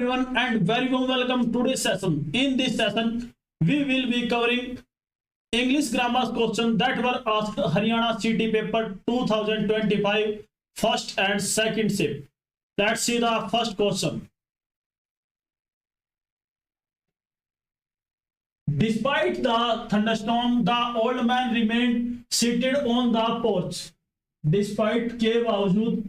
everyone and very warm welcome to today's session. In this session, we will be covering English grammar questions that were asked Haryana CT paper 2025 first and second shift. Let's see the first question. Despite the thunderstorm, the old man remained seated on the porch. Despite के बावजूद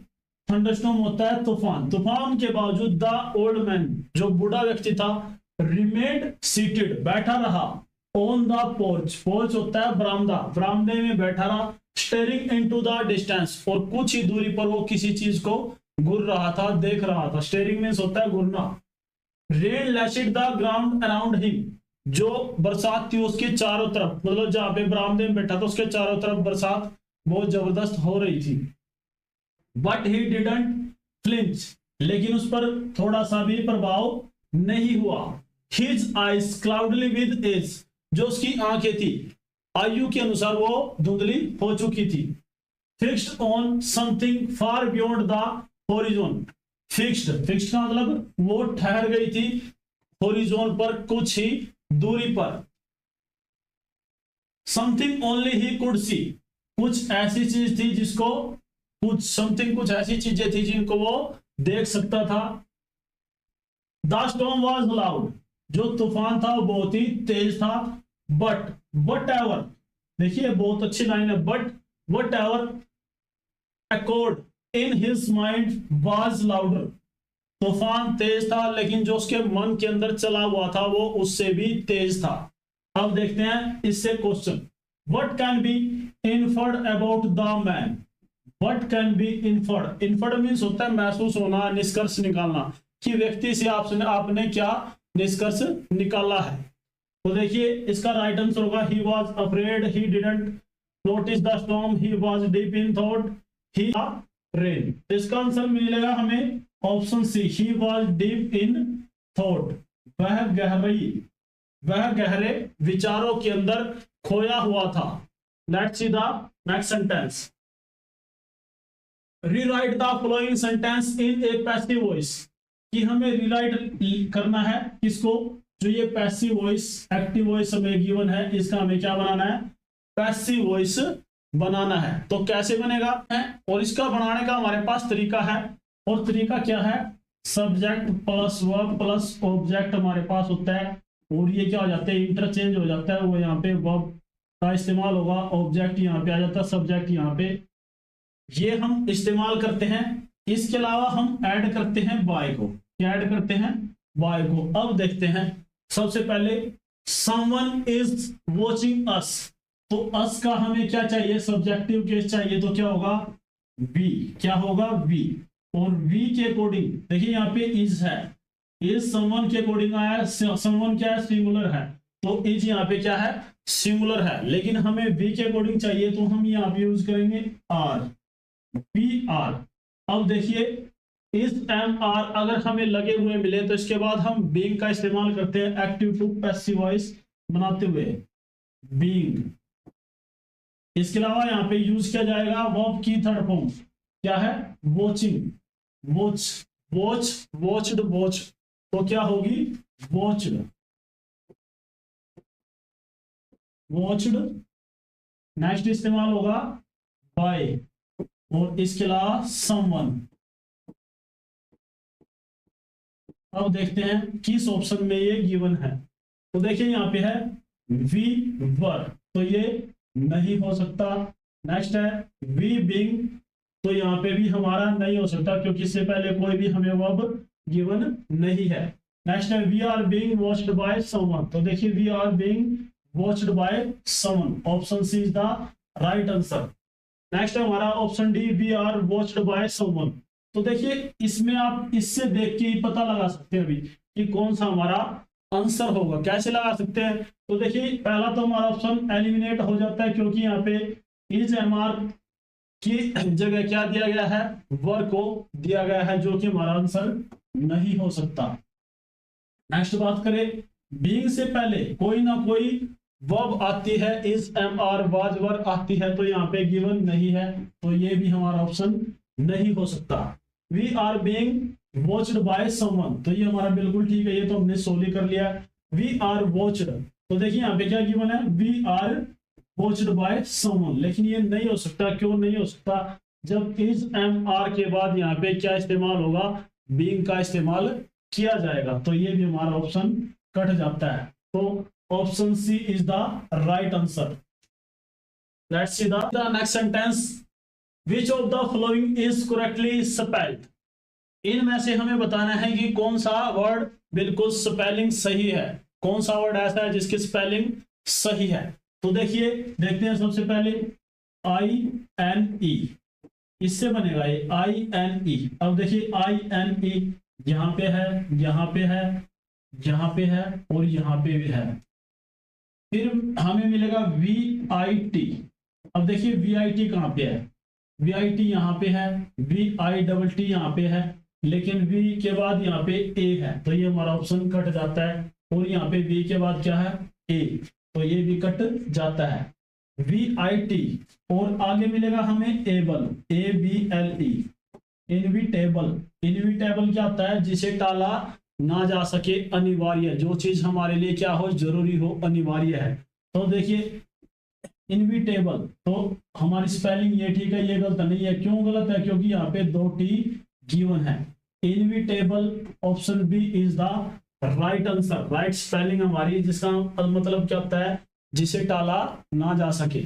thunderstorm होता है तूफान के बावजूद the old man जो बूढ़ा व्यक्ति था रिमेन्ड सीटेड बैठा रहा ऑन द पोर्च होता है बरामदे में बैठा रहा स्टेरिंग इनटू द डिस्टेंस और कुछ ही दूरी पर वो किसी चीज को घूर रहा था देख रहा था। स्टेरिंग मींस होता है घूरना। Rain lashed the ground around him जो बरसात थी उसके चारों तरफ मतलब जहां पे बरामदे में बैठा था उसके चारों तरफ बरसात बहुत जबरदस्त हो रही थी। बट ही डिडंट फ्लिंच लेकिन उस पर थोड़ा सा भी प्रभाव नहीं हुआ। His eyes cloudy with age जो उसकी आंखें थी आयु के अनुसार वो धुंधली हो चुकी थी। Fixed on something far beyond the horizon. Fixed का मतलब वो ठहर गई थी होरिजोन पर कुछ ही दूरी पर। Something only he could see कुछ ऐसी चीज थी जिसको कुछ ऐसी चीजें थी जिनको वो देख सकता था। द स्टॉर्म वाज लाउड जो तूफान था वो बहुत ही तेज था। बट वट एवर देखिए बहुत अच्छी लाइन है। But what ever accord in his mind was louder. तूफान तेज था लेकिन जो उसके मन के अंदर चला हुआ था वो उससे भी तेज था। अब देखते हैं इससे question. What can be inferred about the man. What can be inferred. Inferred means होता है महसूस होना निष्कर्ष निकालना कि व्यक्ति से आपने क्या निष्कर्ष निकाला है। तो देखिए इसका राइट आंसर होगा he was afraid he didn't notice the storm he was deep in thought he rain. इसका आंसर मिलेगा हमें option C he was deep in thought. वह गहरे विचारों के अंदर खोया हुआ था। Let's see the next sentence. Rewrite the following sentence in a passive voice कि हमें रीराइट करना है किसको जो ये पैसिव वॉइस एक्टिव वॉइस हमें गिवन है इसका हमें क्या बनाना है पैसिव वॉइस बनाना है। तो कैसे बनेगा और इसका बनाने का हमारे पास तरीका है और तरीका क्या है subject plus verb plus object हमारे पास होता है और ये क्या हो जाता है इंटरचेंज हो जाता है। वो यहाँ पे वर्ब का इस्तेमाल होगा ऑब्जेक्ट यहाँ पे आ जाता है सब्जेक्ट यहाँ पे ये हम इस्तेमाल करते हैं। इसके अलावा हम ऐड करते हैं बाय को। क्या ऐड करते हैं बाय को। अब देखते हैं सबसे पहले समवन इज वॉचिंग अस। तो अस का हमें क्या चाहिए सब्जेक्टिव केस चाहिए तो क्या होगा वी। क्या होगा वी और वी के अकॉर्डिंग देखिए यहाँ पे इज है इज समवन के अकॉर्डिंग आया। समवन क्या है सिंगुलर है तो इज यहाँ पे क्या है सिंगुलर है लेकिन हमें वी के अकॉर्डिंग चाहिए तो हम यहाँ पे यूज करेंगे आर वी आर। अब देखिए इस एम आर अगर हमें लगे हुए मिले तो इसके बाद हम बीइंग का इस्तेमाल करते हैं एक्टिव टू पैसिव वॉइस बनाते हुए बीइंग। इसके अलावा यहाँ पे यूज किया जाएगा वर्ब की थर्ड फॉर्म क्या है वॉचिंग वॉच्ड वॉच तो क्या होगी वॉच्ड नेक्स्ट इस्तेमाल होगा बाय और इसके अलावा समवन। अब देखते हैं किस ऑप्शन में ये गिवन है। तो देखिए यहाँ पे है वी वर तो ये नहीं हो सकता। नेक्स्ट है वी बीइंग तो यहाँ पे भी हमारा नहीं हो सकता क्योंकि इससे पहले कोई भी हमें वर्ब गिवन नहीं है। नेक्स्ट है we are being watched by someone तो देखिए we are being watched by someone option C is the right answer. Next है हमारा option D we are watched by someone. तो देखिए इसमें आप इससे देख के ही पता लगा सकते हैं अभी कि कौन सा हमारा आंसर होगा। कैसे लगा सकते हैं तो देखिए पहला तो हमारा ऑप्शन एलिमिनेट हो जाता है क्योंकि यहाँ पे इज एमआर की जगह क्या दिया गया है वर को दिया गया है जो कि हमारा आंसर नहीं हो सकता। नेक्स्ट बात करें बीइंग से पहले कोई ना कोई वर्ब आती है is am are was were आती है तो यहाँ पे गिवन नहीं है तो ये भी हमारा ऑप्शन नहीं हो सकता। We are being watched by someone, तो ये हमारा बिल्कुल ठीक है, ये तो हमने सोल्व कर लिया। वी आर वॉच्ड, तो देखिए यहाँ पे क्या गिवन है, we are watched by someone, लेकिन ये नहीं हो सकता। क्यों नहीं हो सकता? जब इज एम आर के बाद यहाँ पे क्या इस्तेमाल होगा, बीइंग का इस्तेमाल किया जाएगा, तो ये भी हमारा ऑप्शन कट जाता है। तो option C is the right answer. Let's see the next sentence, which of the following is correctly spelled. इनमें से हमें बताना है कि कौन सा वर्ड बिल्कुल स्पेलिंग सही है, कौन सा वर्ड ऐसा है जिसकी स्पेलिंग सही है। तो देखिए, देखते हैं सबसे पहले आई एन ई, इससे बनेगा ये आई एन ई। अब देखिए आई एन ई यहाँ पे है, यहाँ पे है, यहाँ पे है और यहाँ पे भी है। फिर हमें मिलेगा वी आई टी। अब देखिए वी आई टी कहाँ पे है, वी आई टी यहाँ पे है, वी आई डबल टी यहाँ पे है, लेकिन वी के बाद यहाँ पे ए है, तो ये हमारा ऑप्शन कट जाता है। और यहाँ पे वी के बाद क्या है, ए, तो ये भी कट जाता है। वी आई टी और आगे मिलेगा हमें able, A B L E, inevitable. Inevitable क्या होता है, जिसे टाला ना जा सके, अनिवार्य, जो चीज हमारे लिए क्या हो, जरूरी हो, अनिवार्य है। तो देखिए इनविटेबल, तो हमारी स्पेलिंग ये ठीक है, ये गलत नहीं है। क्यों गलत है? क्योंकि यहाँ पे दो टी गिवन है। Inevitable option B is the right answer, right spelling हमारी, जिसका मतलब क्या होता है, जिसे टाला ना जा सके।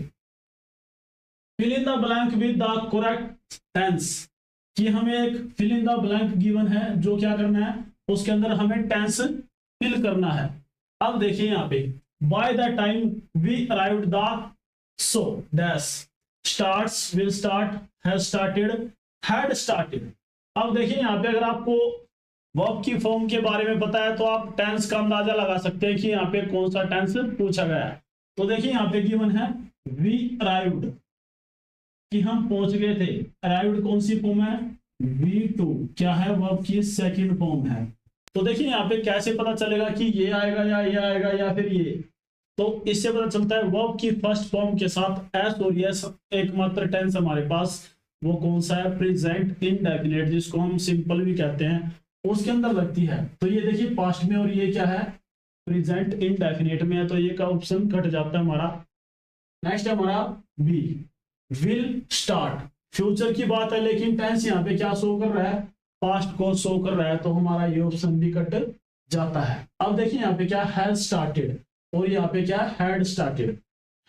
Fill in the blank with the correct tense, कि हमें एक fill in the blank given है, जो क्या करना है, उसके अंदर हमें टेंस फिल करना है। अब देखिए यहाँ पे, by the time we arrived the show dash starts, will start, has started, had started. अब देखिए यहाँ पे अगर आपको वर्ब की फॉर्म के बारे में पता है तो आप टेंस का अंदाजा लगा सकते हैं कि यहाँ पे कौन सा टेंस पूछा गया है। तो देखिए यहाँ पे गिवन है वी अराइव्ड, कि हम पहुंच गए थे। अराइव्ड कौन सी फॉर्म है, V2, क्या है, वर्ब की सेकंड फॉर्म है। तो देखिए यहाँ पे कैसे पता चलेगा कि ये आएगा या ये आएगा या फिर ये, तो इससे पता चलता है वर्ब की फर्स्ट फॉर्म के साथ एस और यस एकमात्र टेंस हमारे पास, वो कौन सा है, प्रेजेंट इंडेफिनिट, जिसको हम सिंपल भी कहते हैं, उसके अंदर लगती है। तो ये देखिए पास्ट में, और ये क्या है, प्रेजेंट इंडेफिनिट में है, तो ये का ऑप्शन कट जाता है हमारा। नेक्स्ट है हमारा बी, विल स्टार्ट, फ्यूचर की बात है, लेकिन टेंस यहाँ पे क्या शो कर रहा है, पास्ट को शो कर रहा है, तो हमारा ये ऑप्शन भी कट जाता है। अब देखिए यहाँ पे क्या, हैज स्टार्टेड, और यहाँ पे क्या, हैड स्टार्टेड।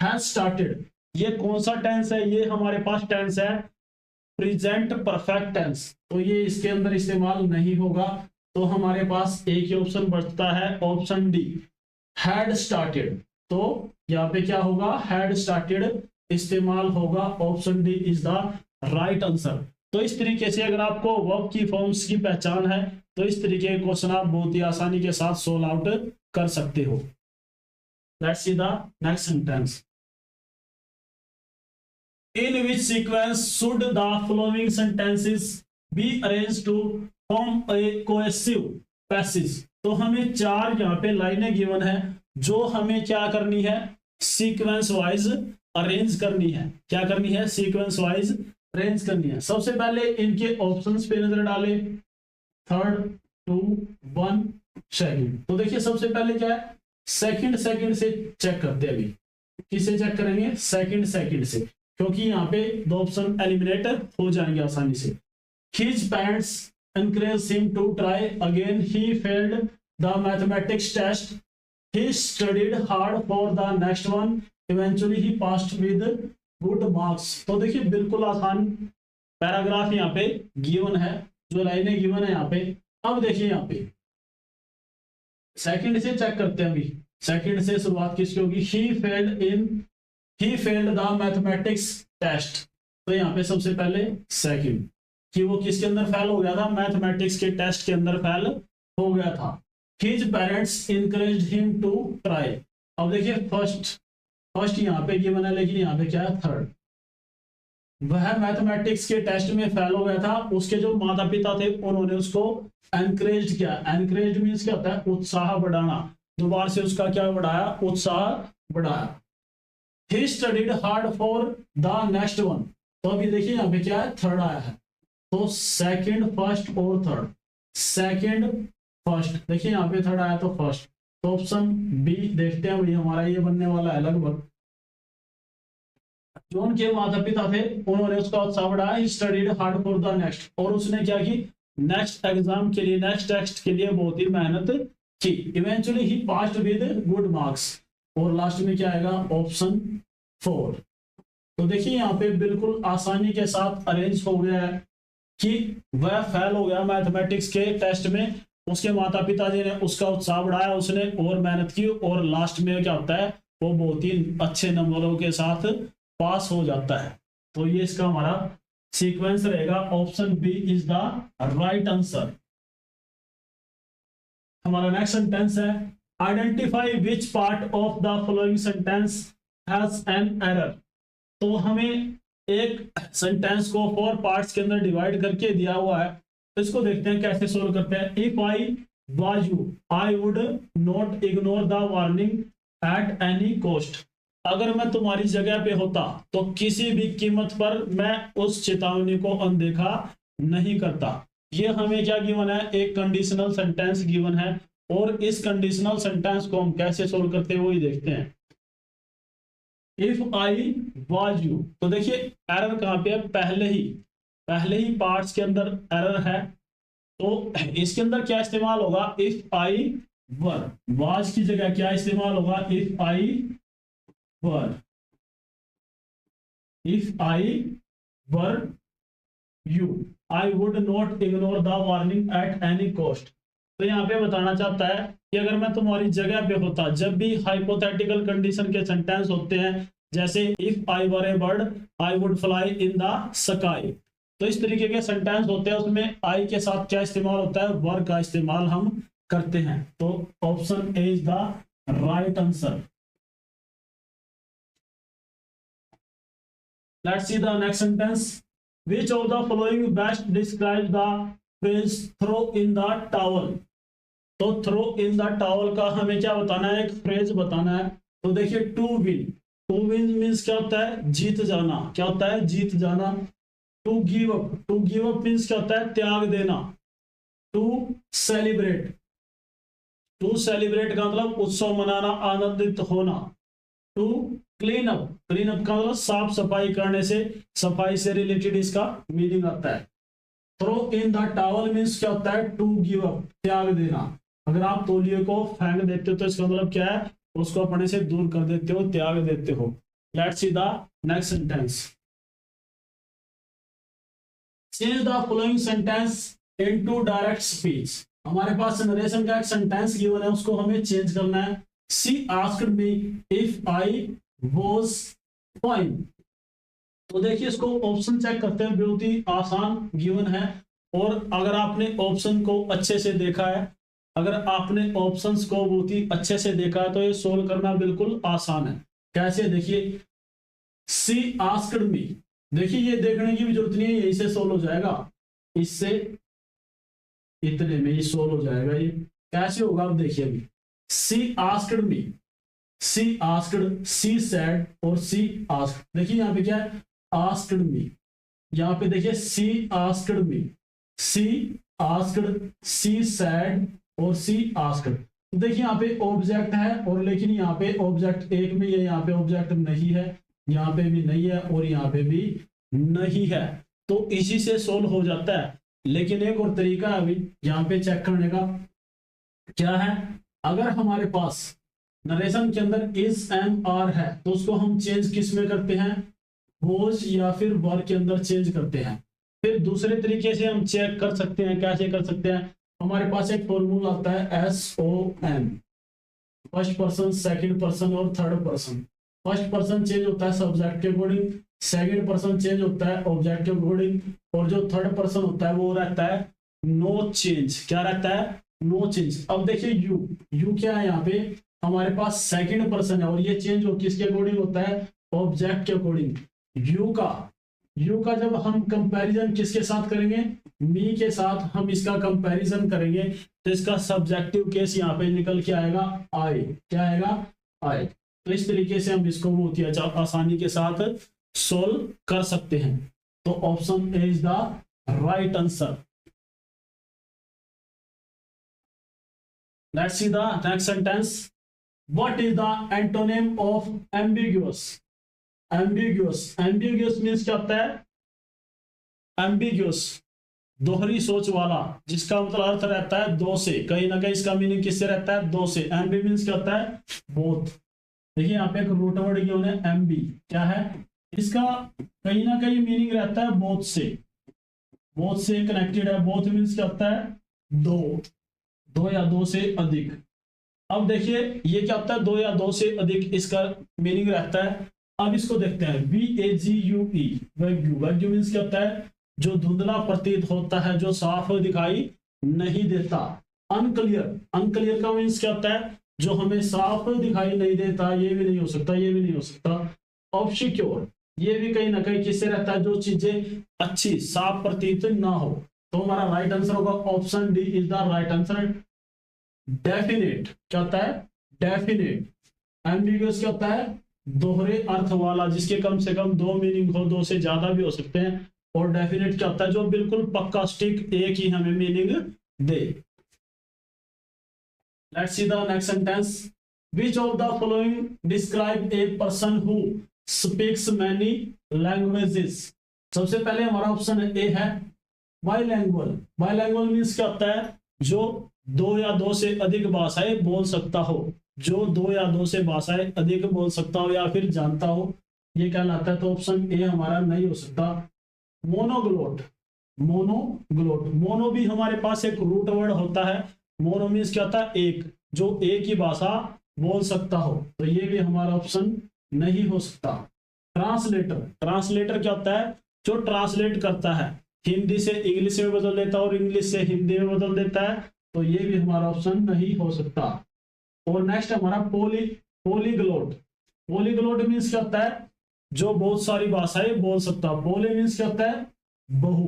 हैज स्टार्टेड ये कौन सा टेंस है, ये हमारे पास टेंस है प्रेजेंट परफेक्ट टेंस, तो ये इसके अंदर इस्तेमाल नहीं होगा। तो हमारे पास एक ही ऑप्शन बचता है, ऑप्शन डी, हैड स्टार्टेड। तो यहाँ पे क्या होगा, हैड स्टार्टेड इस्तेमाल होगा। Option D is the right answer. तो इस तरीके से अगर आपको वर्ब की फॉर्म्स की पहचान है तो इस तरीके के क्वेश्चन आप बहुत ही आसानी के साथ सोल्व आउट कर सकते हो। Let's see the next sentence, in which sequence should the following sentences be arranged to form a cohesive passage। तो हमें चार यहाँ पे लाइनें गिवन है, जो हमें क्या करनी है, सीक्वेंस वाइज अरेंज करनी है। क्या करनी है, सीक्वेंस वाइज अरेंज करनी है। सबसे पहले इनके ऑप्शंस पे नजर डालें, 3, 2, 1, सेकंड। तो देखिए सबसे पहले क्या है, सेकंड से चेक करते हैं। अभी किसे चेक करेंगे, सेकंड से, क्योंकि यहाँ पे दो ऑप्शन एलिमिनेट हो जाएंगे आसानी से। His parents encouraged him to try again. He failed the mathematics test. He studied hard for the next one. Eventually he passed with good marks। तो देखिए बिल्कुल आसान पैराग्राफ यहाँ पे गिवन है, जो लाइनें गिवन है यहाँ पे। अब देखिए यहाँ पे सेकंड से चेक करते हैं। अभी सेकंड से शुरुआत किसकी होगी, he failed the mathematics test। तो यहाँ पे सबसे पहले सेकंड, कि वो किसके अंदर फेल हो गया था, मैथमेटिक्स के टेस्ट के अंदर फेल हो गया था। His parents encouraged him to try। अब देखिए फर्स्ट यहाँ पे गिवन है, लेकिन यहाँ पे क्या है, थर्ड। वह मैथमेटिक्स के टेस्ट में फेल हो गया था, उसके जो माता पिता थे उन्होंने उसको एनकरेज किया। एनकरेज मीन्स क्या होता है, उत्साह बढ़ाना। दोबारा से उसका क्या बढ़ाया, उत्साह बढ़ाया। He studied hard for the next one। तो अभी देखिए यहाँ पे क्या है, थर्ड आया है। तो सेकंड, फर्स्ट और थर्ड, सेकंड, फर्स्ट। देखिए यहाँ पे थर्ड आया तो फर्स्ट, तो ऑप्शन बी देखते हैं भाई हमारा ये बनने वाला है लगभग। जो उनके माता पिता थे उन्होंने उसका उत्साह बढ़ाया, he studied hard for the next, और उसने क्या की, नेक्स्ट एग्जाम के लिए, नेक्स्ट टेस्ट के लिए बहुत ही मेहनत की। Eventually he passed with good marks, और लास्ट में क्या आएगा, ऑप्शन 4। तो देखिए यहाँ पे बिल्कुल आसानी के साथ अरेंज हो गया है कि वह फेल हो गया मैथमेटिक्स के टेस्ट में, उसके माता पिताजी ने उसका उत्साह बढ़ाया, उसने और मेहनत की, और लास्ट में क्या होता है, वो बहुत ही अच्छे नंबरों के साथ पास हो जाता है। तो ये इसका हमारा सीक्वेंस रहेगा, option B is the right answer. हमारा नेक्स्ट सेंटेंस है, identify which part of the following sentence has an error. तो हमें एक सेंटेंस को 4 पार्ट्स के अंदर डिवाइड करके दिया हुआ है, तो इसको देखते हैं कैसे सोल्व करते हैं। If I was you I would not ignore the warning at any cost. अगर मैं तुम्हारी जगह पे होता तो किसी भी कीमत पर मैं उस चेतावनी को अनदेखा नहीं करता। ये हमें क्या गिवन है, एक कंडीशनल सेंटेंस गिवन है, और इस कंडीशनल सेंटेंस को हम कैसे सोल्व करते हैं वही देखते हैं। इफ आई वाज यू, तो देखिए एरर कहां पे है, पहले ही पार्ट्स के अंदर एरर है, तो इसके अंदर क्या इस्तेमाल होगा, इफ आई वर, वाज की जगह क्या इस्तेमाल होगा, if I were, if I were you I would not ignore the warning at any cost. तो यहाँ पे बताना चाहता है कि अगर मैं तुम्हारी जगह पे होता, जब भी हाइपोथेटिकल कंडीशन के सेंटेंस होते हैं, जैसे if I were A bird I would fly in the sky, तो इस तरीके के सेंटेंस होते हैं, उसमें आई के साथ क्या इस्तेमाल होता है, वर का इस्तेमाल हम करते हैं। तो option A is the right answer. Let's see the next sentence, which of the following best describes the phrase throw in the towel। तो थ्रो इन द टावल का हमें क्या बताना है, एक फ्रेज बताना है। तो देखिए टू विन मीन्स क्या होता है, जीत जाना, क्या होता है, जीत जाना। टू गिव अप मीन्स क्या होता है, त्याग देना। टू सेलिब्रेट का मतलब उत्सव मनाना, आनंदित होना। टू क्लीन अप का मतलब साफ सफाई करने से, सफाई से रिलेटेड इसका मीनिंग आता है। Throw in the towel means क्या होता है, टू गिव अप, त्याग देना। अगर आप तौलिए को फेंक देते हो तो इसका मतलब क्या है, उसको अपने से दूर कर देते हो, त्याग देते हो। Let's see the next sentence, change the following sentence into direct speech. हमारे पास नरेशन का एक सेंटेंस गिवन है, उसको हमें चेंज करना है। She asked me if I was fine. तो देखिए इसको ऑप्शन चेक करते हैं, बहुत ही आसान गिवन है, और अगर आपने ऑप्शन को अच्छे से देखा है, अगर आपने ऑप्शंस को बहुत ही अच्छे से देखा है, तो ये सोल्व करना बिल्कुल आसान है। कैसे, देखिए सी आस्क्ड मी, देखिए ये देखने की भी जरूरत नहीं है, यही से सोल्व हो जाएगा, इससे इतने में ही सोल्व हो जाएगा। ये कैसे होगा, अब देखिए अभी, she asked me, she asked, she said और सी आस्क्ड। देखिए यहाँ पे क्या है, आस्क्ड मी, यहाँ पे देखिए she asked me, she asked, she said और सी आस्क्ड। देखिए यहाँ पे ऑब्जेक्ट है, और लेकिन यहाँ पे ऑब्जेक्ट एक में है, यहाँ पे ऑब्जेक्ट नहीं है, यहाँ पे भी नहीं है, और यहाँ पे भी नहीं है, तो इसी से सोल्व हो जाता है। लेकिन एक और तरीका है अभी यहाँ पे चेक करने का, क्या है, अगर हमारे पास नरेशन के अंदर इज एंड आर है, तो उसको हम चेंज किस में करते हैं, वॉज या फिर वर के अंदर चेंज करते हैं। फिर दूसरे तरीके से हम चेक कर सकते हैं, कैसे कर सकते हैं, हमारे पास एक फॉर्मूला आता है SOM, first person, second person और third person. First person change होता है सब्जेक्ट के अकॉर्डिंग, सेकंड पर्सन चेंज होता है ऑब्जेक्ट के अकॉर्डिंग, और जो थर्ड पर्सन होता है वो रहता है नो चेंज। क्या रहता है, नो चेंज। अब देखिए यू क्या है, यहाँ पे हमारे पास सेकंड पर्सन है, और ये चेंज हो किसके अकॉर्डिंग होता है, ऑब्जेक्ट के अकॉर्डिंग। यू का जब हम कंपैरिजन किसके साथ करेंगे, मी के साथ हम इसका कंपैरिजन करेंगे, तो इसका सब्जेक्टिव केस यहाँ पे निकल के आएगा आई। क्या आएगा, आई। तो इस तरीके से हम इसको बहुत ही आसानी के साथ सोल्व कर सकते हैं। तो option A is the right answer. Let's see the next sentence. What is the antonym of ambiguous? Ambiguous means क्या होता है? एम्बिगुअस दोहरी सोच वाला, जिसका मतलब अर्थ रहता है दो से, कहीं ना कहीं इसका मीनिंग किससे रहता है? दो से। एम्बी मीन्स क्या होता है? बोथ। देखिए यहाँ पे एक रूट वर्ड गिवन है एम्बी, क्या है इसका? कहीं ना कहीं मीनिंग रहता है बोथ से, बोथ से कनेक्टेड है। बोथ मीन्स क्या होता है? दो, दो या दो से अधिक। अब देखिए ये क्या होता है? दो या दो से अधिक इसका मीनिंग रहता है। अब इसको देखते हैं, VAGUE, वैग्यू। वैग्यू मीन्स क्या होता है? जो धुंधला प्रतीत होता है, जो साफ दिखाई नहीं देता। अनक्लियर, अनक्लियर का मीन्स क्या होता है? जो हमें साफ दिखाई नहीं देता। ये भी नहीं हो सकता, ये भी नहीं हो सकता। ऑब्सक्योर, ये भी कहीं ना कहीं किससे रहता है? जो चीजें अच्छी साफ प्रतीत ना हो। तो हमारा राइट आंसर होगा option D is the right answer. Definite क्या होता है? डेफिनेट। एम्बिगुअस क्या होता है? दोहरे अर्थ वाला, जिसके कम से कम दो मीनिंग हो, दो से ज्यादा भी हो सकते हैं। और डेफिनेट क्या होता है? जो बिल्कुल पक्का स्टिक, एक ही हमें meaning they. Let's see the next sentence. Which of the following describe a person who speaks many languages? सबसे पहले हमारा ऑप्शन ए है बाइलैंग्वल। बाइलैंग्वल मीन्स क्या होता है? जो दो या दो से अधिक भाषाएं बोल सकता हो, जो दो या दो से भाषाएं अधिक बोल सकता हो या फिर जानता हो, ये कहलाता है। तो ऑप्शन ए हमारा नहीं हो सकता। मोनोग्लोट, मोनोग्लोट, मोनो भी हमारे पास एक रूट वर्ड होता है। मोनो मीन्स क्या होता है? एक, जो एक ही भाषा बोल सकता हो। तो ये भी हमारा ऑप्शन नहीं हो सकता। ट्रांसलेटर, ट्रांसलेटर क्या होता है? जो ट्रांसलेट करता है, हिंदी से इंग्लिश में बदल देता है और इंग्लिश से हिंदी में बदल देता है। तो ये भी हमारा ऑप्शन नहीं हो सकता। और नेक्स्ट हमारा पोलीग्लोट। पोलीग्लोट मीन्स क्या होता है? जो बहुत सारी भाषाएं बोल सकता है। पोली मीन्स क्या होता है? बहु,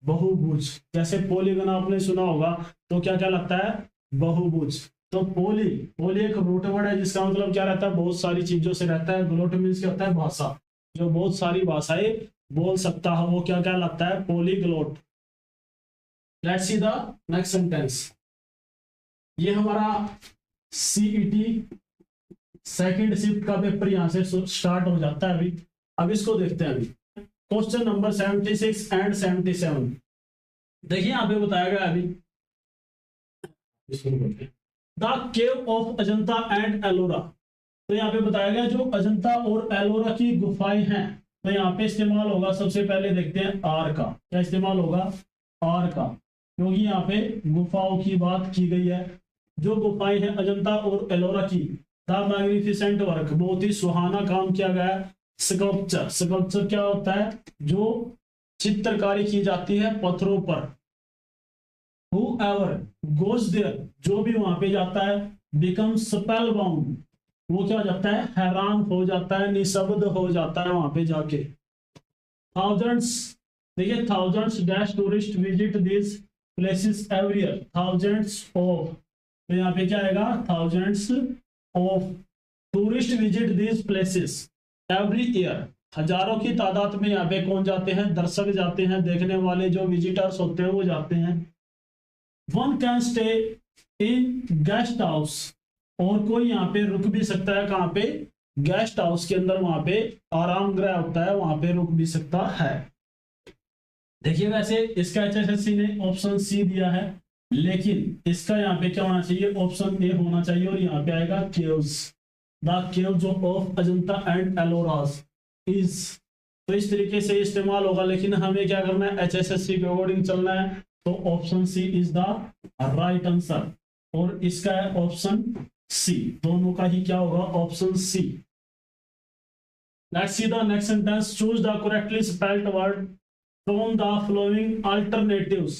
बहुभुज। जैसे पोलीगन आपने सुना होगा, तो क्या क्या लगता है? बहुभुज। तो पोली, पोली एक रूट वर्ड है, जिसका मतलब क्या रहता है? बहुत सारी चीजों से रहता है। ग्लोट मीन्स क्या होता है? भाषा, जो बहुत सारी भाषाएं बोल सकता है, वो क्या क्या लगता है? Polyglot. Let's see the next sentence. ये हमारा सीईटी सेकंड शिफ्ट का पेपर यहां से स्टार्ट हो जाता है अभी। अब इसको देखते हैं अभी। Question number 76 and 77। देखिए यहां पे बताया गया अभी, the cave of Ajanta and Ellora. तो यहाँ पे बताया गया जो अजंता और एलोरा की गुफाएं हैं, तो यहाँ पे इस्तेमाल होगा, सबसे पहले देखते हैं आर का। क्या इस्तेमाल होगा? आर का, क्योंकि यहाँ पे गुफाओं की बात की गई है। जो गुफाएं हैं अजंता और एलोरा की, द मैग्निफिसेंट वर्क, बहुत ही सुहाना काम किया गया है। स्कल्पचर, स्कल्पचर क्या होता है? जो चित्रकारी की जाती है पत्थरों पर। Whoever goes there, जो भी वहां पे जाता है, become spellbound, वो क्या हो जाता है? हैरान हो जाता है, निशब्द हो जाता है वहां पे जाके। Thousands, देखिए thousands dash tourist visit these places every year, thousands of, तो यहाँ पे क्या आएगा? thousands of tourist visit these places every year, हजारों की तादाद में यहाँ पे कौन जाते हैं? दर्शक जाते हैं, देखने वाले जो विजिटर्स होते हैं वो जाते हैं। One can stay in guest house, और कोई यहाँ पे रुक भी सकता है। कहाँ पे? गेस्ट हाउस के अंदर, वहां पे आराम गृह होता है, वहां पे रुक भी सकता है। देखिए वैसे इसका HSSC ने ऑप्शन सी दिया है, लेकिन इसका यहाँ पे क्या होना चाहिए? ऑप्शन ए होना चाहिए। और यहाँ पे आएगा caves, the caves of Ajanta and Elloras is. तो इस तरीके से इस्तेमाल होगा, लेकिन हमें क्या करना है? HSSC के अकॉर्डिंग चलना है। तो option C is the right answer. और इसका है ऑप्शन सी, दोनों का ही क्या होगा? Option C. Let's see the next sentence. Choose the correctly spelled word from the following alternatives.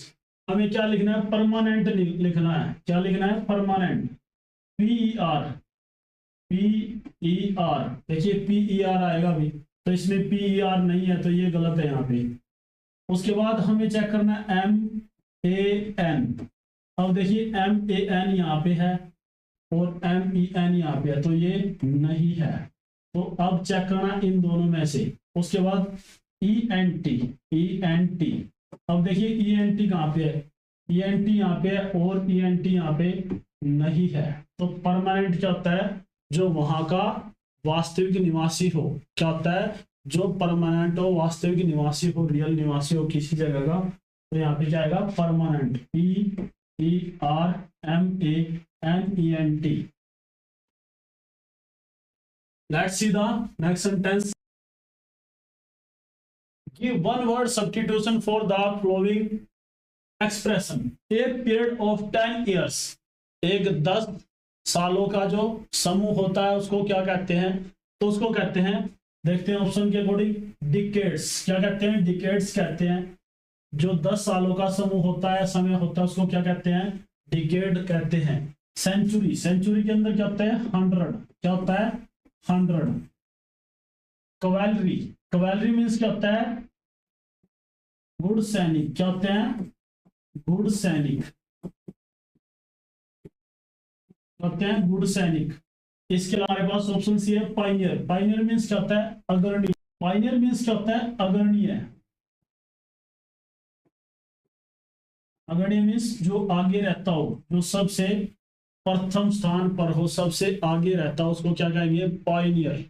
हमें क्या लिखना है? परमानेंट लिखना है। क्या लिखना है? परमानेंट। PER, PER, देखिए PER आएगा भी, तो इसमें PER नहीं है, तो ये गलत है यहाँ पे। उसके बाद हमें चेक करना है MAN। अब देखिए MAN यहाँ पे है और MEN यहाँ पे है, तो ये नहीं है। तो अब चेक करना इन दोनों में से। उसके बाद ENT। अब देखिए ENT कहाँ पे है? ENT यहाँ पे है और ENT यहाँ पे नहीं है। तो परमानेंट क्या होता है, जो वहां का वास्तविक निवासी हो। क्या होता है, जो परमानेंट हो, वास्तविक निवासी हो, रियल निवासी हो किसी जगह का, तो यहाँ पे क्या आएगा, permanent, PERMANENT। Let's see the next sentence. Give one word substitution for the flowing expression. A period of 10 years, एक 10 सालों का जो समूह होता है उसको क्या कहते हैं, तो उसको कहते हैं, देखते हैं ऑप्शन के अकॉर्डिंग, डिकेड्स। क्या कहते हैं, डिकेड्स कहते हैं। जो 10 सालों का समूह होता है, समय होता है, उसको क्या कहते हैं, डिकेड कहते हैं। सेंचुरी, सेंचुरी के अंदर क्या होता है, 100। क्या होता है, 100। कवैलरी, कवैलरी मीन्स क्या होता है, गुड सैनिक। क्या होते हैं, गुड सैनिक होते हैं, गुड सैनिक। इसके अलावा हमारे पास ऑप्शन सी है, पाइनियर। पाइनियर मीन्स क्या होता है, अग्रणी। पाइनियर मीन्स क्या होता है, अग्रणी है। अग्रणी मीन्स जो आगे रहता हो, जो सबसे प्रथम स्थान पर हो, सबसे आगे रहता हो, उसको क्या कहेंगे, pioneer.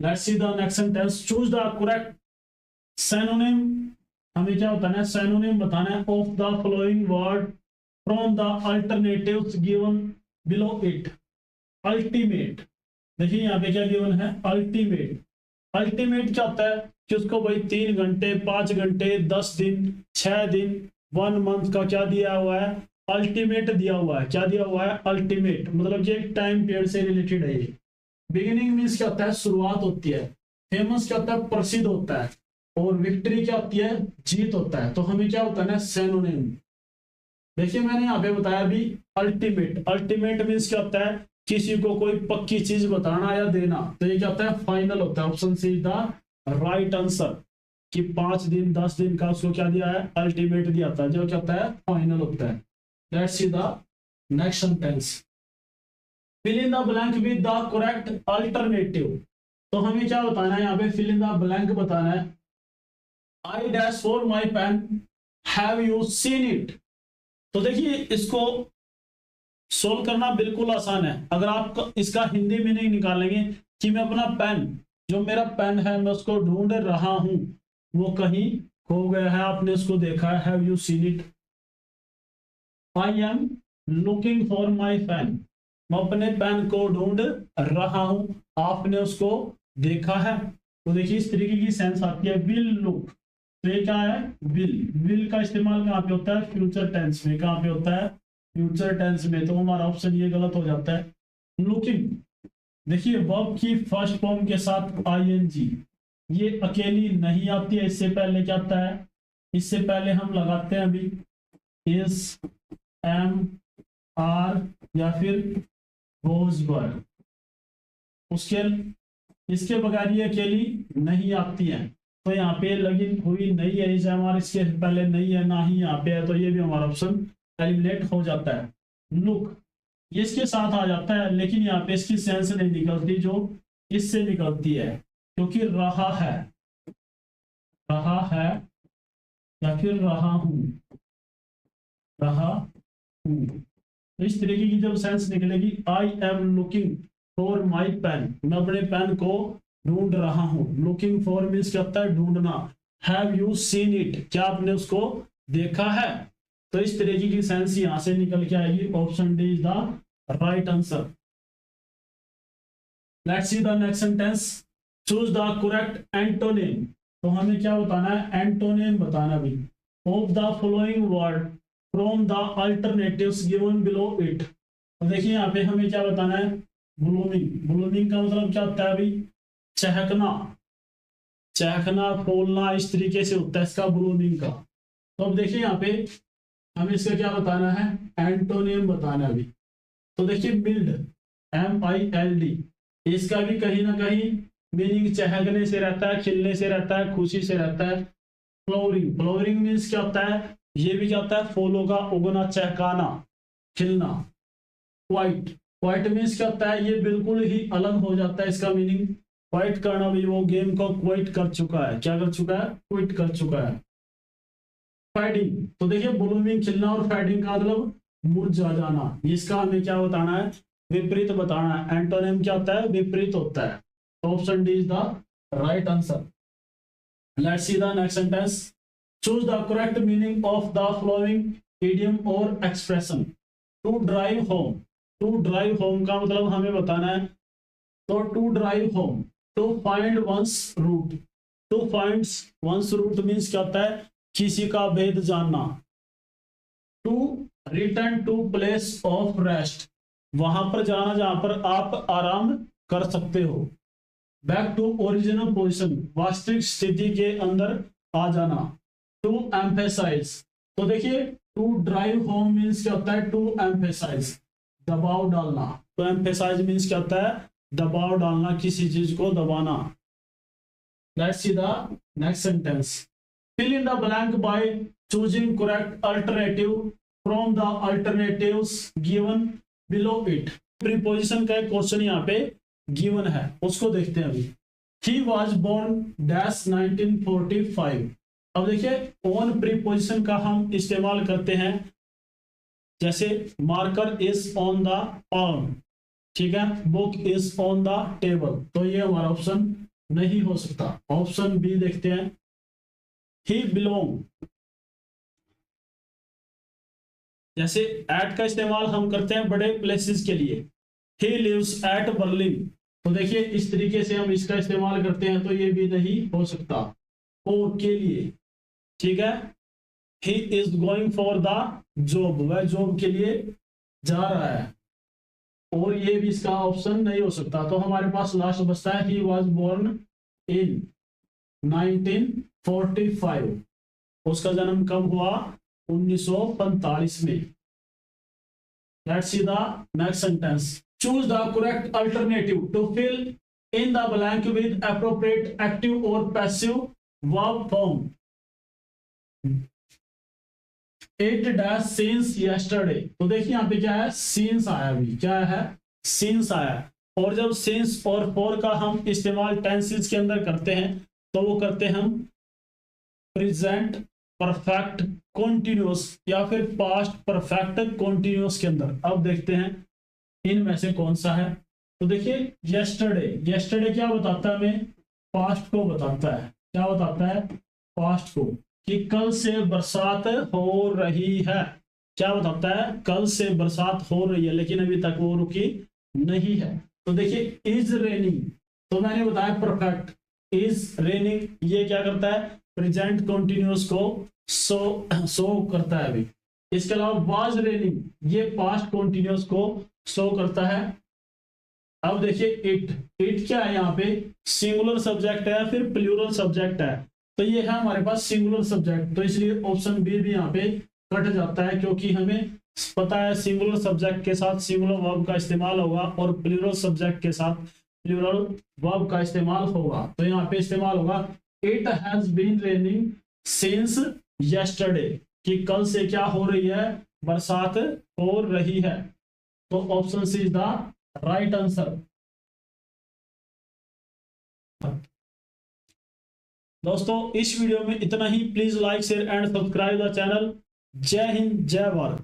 Let's see the next sentence. Choose the correct synonym. हमें क्या बताना है, सिनोनिम बताना है of the following word from the alternatives given below it. Ultimate, देखिए यहाँ पे क्या गिवन है, अल्टीमेट। अल्टीमेट क्या होता है कि उसको भाई 3 घंटे, 5 घंटे, 10 दिन, 6 दिन, 1 मंथ का क्या दिया हुआ है, अल्टीमेट दिया हुआ है। क्या दिया हुआ है, अल्टीमेट, मतलब ये एक टाइम पीरियड से रिलेटेड है ये। बिगिनिंग मीन्स क्या होता है, शुरुआत होती है। फेमस क्या होता है, प्रसिद्ध होता है। और विक्ट्री क्या होती है, जीत होता है। तो हमें क्या होता है ना, सिनोनिम। देखिए मैंने यहाँ पे बताया अभी अल्टीमेट। अल्टीमेट मीन्स क्या होता है, किसी को कोई पक्की चीज बताना या देना। तो ये क्या होता है, फाइनल होता है। Option see the right answer, कि 5 दिन 10 दिन का उसको क्या दिया है, अल्टीमेट दिया था, जो क्या होता है, फाइनल होता है। Let's see the next sentence. Fill in the blank with the correct alternative. तो हमें क्या बताना है यहाँ पे, फिल इन द ब्लैंक बताना है। I dash for my pen, have you seen it. तो देखिए इसको सोल्व करना बिल्कुल आसान है। अगर आप इसका हिंदी मीनिंग निकालेंगे कि मैं अपना पेन, जो मेरा पेन है मैं उसको ढूंढ रहा हूं, वो कहीं खो गया है, आपने उसको देखा है, have you seen it. I am looking for my pen, मैं अपने पेन को ढूंढ रहा हूं, आपने उसको देखा है। तो देखिए इस तरीके की सेंस आती है, विल लुक। तो ये क्या है, विल। विल का इस्तेमाल कहाँ पे होता है, फ्यूचर टेंस में। कहाँ पे होता है, फ्यूचर टेंस में। तो हमारा ऑप्शन ये गलत हो जाता है। लुकिंग, देखिए वर्ब की फर्स्ट फॉर्म के साथ आईएनजी, ये अकेली नहीं आती है। इससे पहले क्या आता है, इससे पहले हम लगाते हैं अभी इस, एम, आर या फिर गोज वर्ड। उसके इसके बगैर ये अकेली नहीं आती है। तो यहाँ पे लगी हुई नहीं है, इसे हमारे इसके पहले नहीं है, ना ही यहाँ पे है, तो ये भी हमारा ऑप्शन एलिमिनेट हो जाता है। लुक ये इसके साथ आ जाता है, लेकिन यहाँ पे इसकी सेंस नहीं निकलती जो इससे निकलती है, क्योंकि रहा है या फिर रहा हूं, तो इस तरीके की जब सेंस निकलेगी, I am looking for my pen, मैं अपने पेन को ढूंढ रहा हूं। लुकिंग फॉर मीन्स क्या होता है, ढूंढना। हैव यू सीन इट, क्या आपने उसको देखा है। तो इस तरीके की सेंस यहां से निकल के आएगी। Option D is the right answer. Let's see the next sentence. Choose the correct antonym. तो हमें क्या बताना है, एंटोनिम बताना भी of the following word from the alternatives given below it. तो देखिए यहाँ पे हमें क्या बताना है, ब्लूमिंग। ब्लूमिंग का मतलब क्या होता है अभी, चहकना, चहकना, फूलना, इस तरीके से होता है इसका ब्लूमिंग का। तो अब देखिए यहाँ पे हमें इसका क्या बताना है, एंटोनियम बताना है अभी। तो देखिए मिल्ड, MILD, इसका भी कहीं ना कहीं मीनिंग चहकने से रहता है, खिलने से रहता है, खुशी से रहता है। फ्लोरिंग, फ्लोरिंग मीन्स क्या होता है, ये भी क्या होता है, फूलों का उगना, चहकाना, खिलना। क्वाइट, क्वाइट मीन्स क्या होता है, ये बिल्कुल ही अलग हो जाता है इसका मीनिंग। क्वाइट करना भी, वो गेम को क्वाइट कर चुका है। क्या कर चुका है, क्विट कर चुका है। फेडिंग, तो देखिए ब्लूमिंग खिलना और फेडिंग का मतलब मुरझा जाना, इसका हमें क्या बताना है, विपरीत बताना है। एंटोनिम क्या होता है, विपरीत होता है। तो option D is the right answer. Let's see the next sentence. Choose the correct meaning of the following idiom और expression. To drive home, to drive home का मतलब हमें बताना है। तो to drive home, to find one's root, to find one's root means क्या होता है, किसी का भेद जानना। To return to place of rest, वहां पर जाना जहां पर आप आराम कर सकते हो। बैक टू ओरिजिनल पोजिशन, वास्तविक स्थिति के अंदर आ जाना। टू एम्फेसाइज, तो देखिए टू ड्राइव होम मीन्स क्या होता है, टू एम्फेसाइज, दबाव डालना। तो एम्फेसाइज मीन्स क्या होता है, दबाव डालना, किसी चीज को दबाना। Let's see the next sentence. Fill in the blank by choosing correct alternative from the alternatives given below it. Preposition का एक क्वेश्चन यहाँ पे गिवन है, उसको देखते हैं अभी। He was born dash 1945। अब देखिए ऑन प्रीपोजिशन का हम इस्तेमाल करते हैं, जैसे marker is on the palm, ठीक है, book is on the table, तो ये हमारा ऑप्शन नहीं हो सकता। ऑप्शन बी देखते हैं। ही बिलोंग, जैसे एट का इस्तेमाल हम करते हैं बड़े प्लेसेस के लिए। ही लिव्स एट बर्लिन, तो देखिए इस तरीके से हम इसका इस्तेमाल करते हैं, तो ये भी नहीं हो सकता। फॉर के लिए, ठीक है। He is going for the job, वह जॉब के लिए जा रहा है, और ये भी इसका ऑप्शन नहीं हो सकता। तो हमारे पास लास्ट बचता है, ही वॉज बोर्न इन 1945, उसका जन्म कब हुआ, 1945 में। Let's see the next sentence. Choose the correct alternative to fill in the blank with appropriate active और passive verb form. It dash since yesterday, तो देखिए यहाँ पे क्या है, सिंस आया, अभी क्या है, सिंस आया। और जब सिंस और फॉर का हम इस्तेमाल टेंसेस के अंदर करते हैं, तो वो करते हैं हम प्रेजेंट परफेक्ट कॉन्टिन्यूअस या फिर पास्ट परफेक्ट कॉन्टिन्यूअस के अंदर। अब देखते हैं इनमें से कौन सा है। तो देखिए यस्टरडे, यस्टरडे क्या बताता है हमें, पास्ट को बताता है। क्या बताता है, पास्ट को, कि कल से बरसात हो रही है। क्या बताता है, कल से बरसात हो रही है, लेकिन अभी तक वो रुकी नहीं है। तो देखिए इज रेनिंग, तो मैंने बताया परफेक्ट, इज रेनिंग ये क्या करता है, प्रेजेंट कॉन्टिन्यूअस को शो करता है अभी। इसके अलावा वाज रेनिंग, ये पास्ट कॉन्टिन्यूअस को शो करता है। अब देखिए इट, इट क्या है यहाँ पे, सिंगुलर सब्जेक्ट है या फिर प्लूरल सब्जेक्ट है, तो ये है हमारे पास सिंगुलर सब्जेक्ट, तो इसलिए ऑप्शन बी भी यहाँ पे कट जाता है, क्योंकि हमें पता है सिंगुलर सब्जेक्ट के साथ सिंगुलर वर्ब का इस्तेमाल होगा और प्लूरल सब्जेक्ट के साथ प्लूरल वर्ब का इस्तेमाल होगा। तो यहाँ पे इस्तेमाल होगा it has been raining since yesterday, कि कल से क्या हो रही है, बरसात हो रही है। तो option C is the right answer. दोस्तों इस वीडियो में इतना ही। Please like share and subscribe the channel. जय हिंद, जय भारत।